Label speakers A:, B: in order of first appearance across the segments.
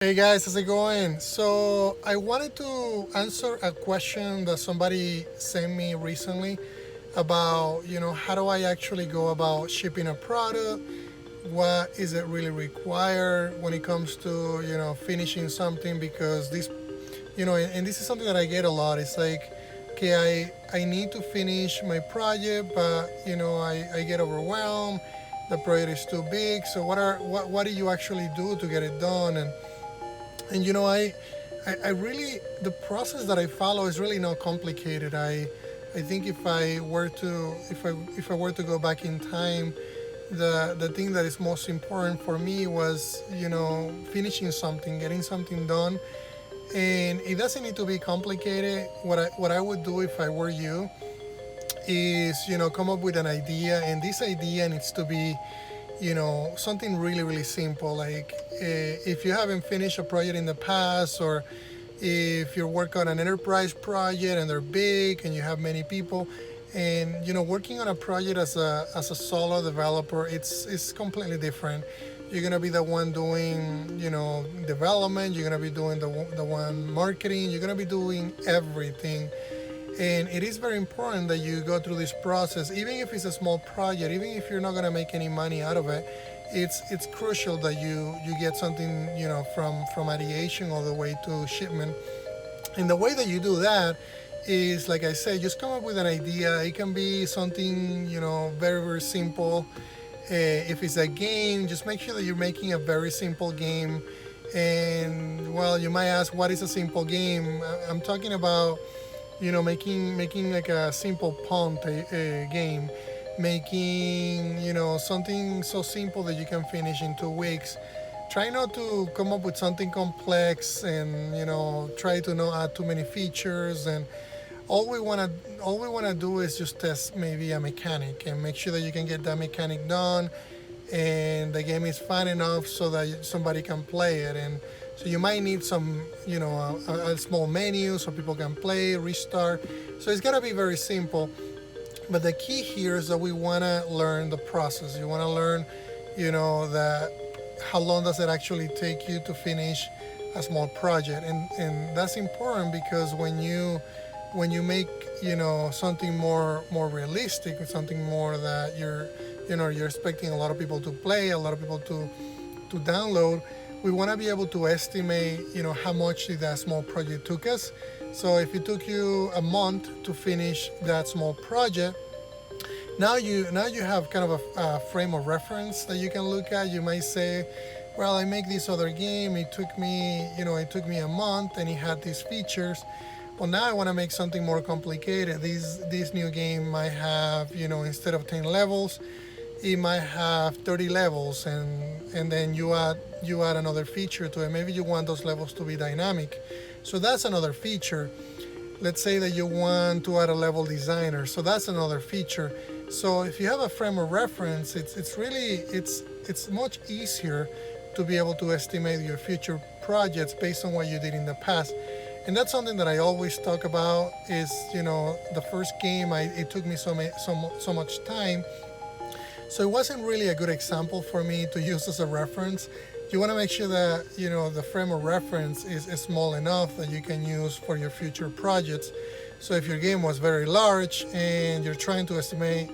A: Hey guys, how's it going? So, I wanted to answer a question that somebody sent me recently about, how do I actually go about shipping a product? What is it really required when it comes to, finishing something? Because this, and this is something that I get a lot. It's like, okay, I need to finish my project, but, I get overwhelmed. The project is too big. So, what do you actually do to get it done? And I really, the process that I follow is really not complicated. I think if I were to go back in time, the thing that is most important for me was finishing something, getting something done, and it doesn't need to be complicated. What I would do if I were you is come up with an idea, and this idea needs to be something really really simple, like if you haven't finished a project in the past, or if you work on an enterprise project and they're big and you have many people, and working on a project as a solo developer, it's completely different. You're gonna be the one doing development, you're gonna be doing the one marketing, you're gonna be doing everything. And it is very important that you go through this process, even if it's a small project, even if you're not going to make any money out of it. It's crucial that you get something from ideation all the way to shipment. And the way that you do that is, like I said, just come up with an idea. It can be something very very simple. If it's a game, just make sure that you're making a very simple game. And well, you might ask, what is a simple game? I'm talking about making like a simple punt a game, making something so simple that you can finish in 2 weeks. Try not to come up with something complex, and try to not add too many features. And all we want to do is just test maybe a mechanic and make sure that you can get that mechanic done, and the game is fun enough so that somebody can play it. And so you might need some, a small menu so people can play, restart. So it's gonna be very simple. But the key here is that we want to learn the process. You want to learn, that how long does it actually take you to finish a small project, and that's important, because when you make something more realistic, something more that you're expecting a lot of people to play, a lot of people to download, we want to be able to estimate how much did that small project took us. So if it took you a month to finish that small project, now you have kind of a frame of reference that you can look at. You might say, well, I make this other game, it took me a month, and it had these features. Well, now I want to make something more complicated. This new game might have, instead of 10 levels, it might have 30 levels, and then you add another feature to it. Maybe you want those levels to be dynamic, so that's another feature. Let's say that you want to add a level designer, so that's another feature. So if you have a frame of reference, it's much easier to be able to estimate your future projects based on what you did in the past. And that's something that I always talk about. Is the first game, it took me so much time, so it wasn't really a good example for me to use as a reference. You want to make sure that the frame of reference is small enough that you can use for your future projects. So if your game was very large and you're trying to estimate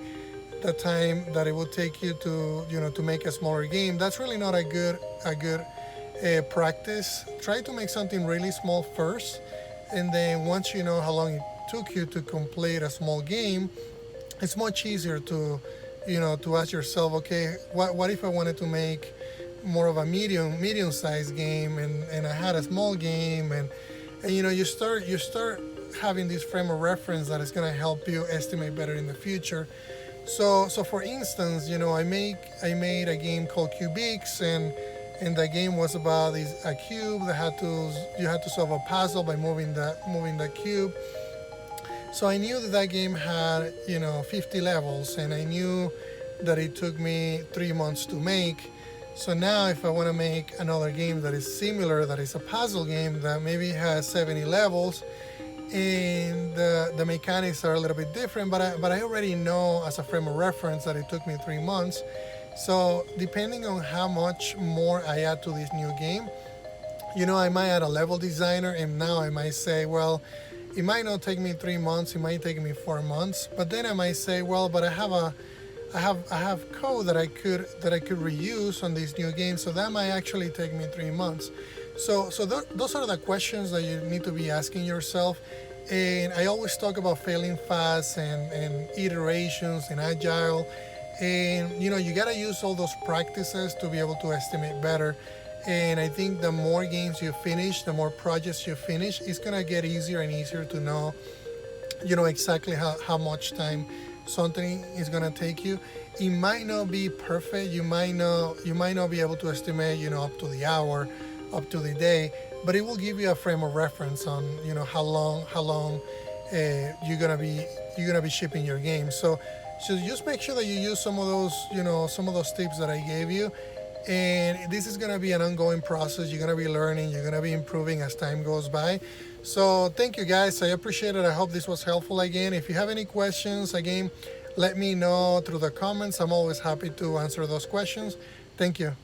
A: the time that it will take you to make a smaller game, that's really not a good practice. Try to make something really small first, and then once you know how long it took you to complete a small game, it's much easier to ask yourself, okay, what if I wanted to make more of a medium sized game, and I had a small game, and you start having this frame of reference that is going to help you estimate better in the future. So for instance, I made a game called Cubics, and the game was about a cube that you had to solve a puzzle by moving the cube. So I knew that game had 50 levels, and I knew that it took me 3 months to make. So now, if I want to make another game that is similar, that is a puzzle game that maybe has 70 levels, and the mechanics are a little bit different, but I already know as a frame of reference that it took me 3 months. So depending on how much more I add to this new game, I might add a level designer, and now I might say, well, it might not take me 3 months, it might take me 4 months, but then I might say, well, but I have code that I could reuse on these new games, so that might actually take me 3 months. Those are the questions that you need to be asking yourself. And I always talk about failing fast and iterations and agile. And you gotta use all those practices to be able to estimate better. And I think the more games you finish, the more projects you finish, it's gonna get easier and easier to know exactly how much time something is gonna take you. It might not be perfect. You might not be able to estimate up to the hour, up to the day, but it will give you a frame of reference on how long you're gonna be shipping your game. So just make sure that you use some of those tips that I gave you. And this is going to be an ongoing process. You're going to be learning, you're going to be improving as time goes by. So thank you, guys. I appreciate it. I hope this was helpful. Again, if you have any questions, again, let me know through the comments. I'm always happy to answer those questions. Thank you.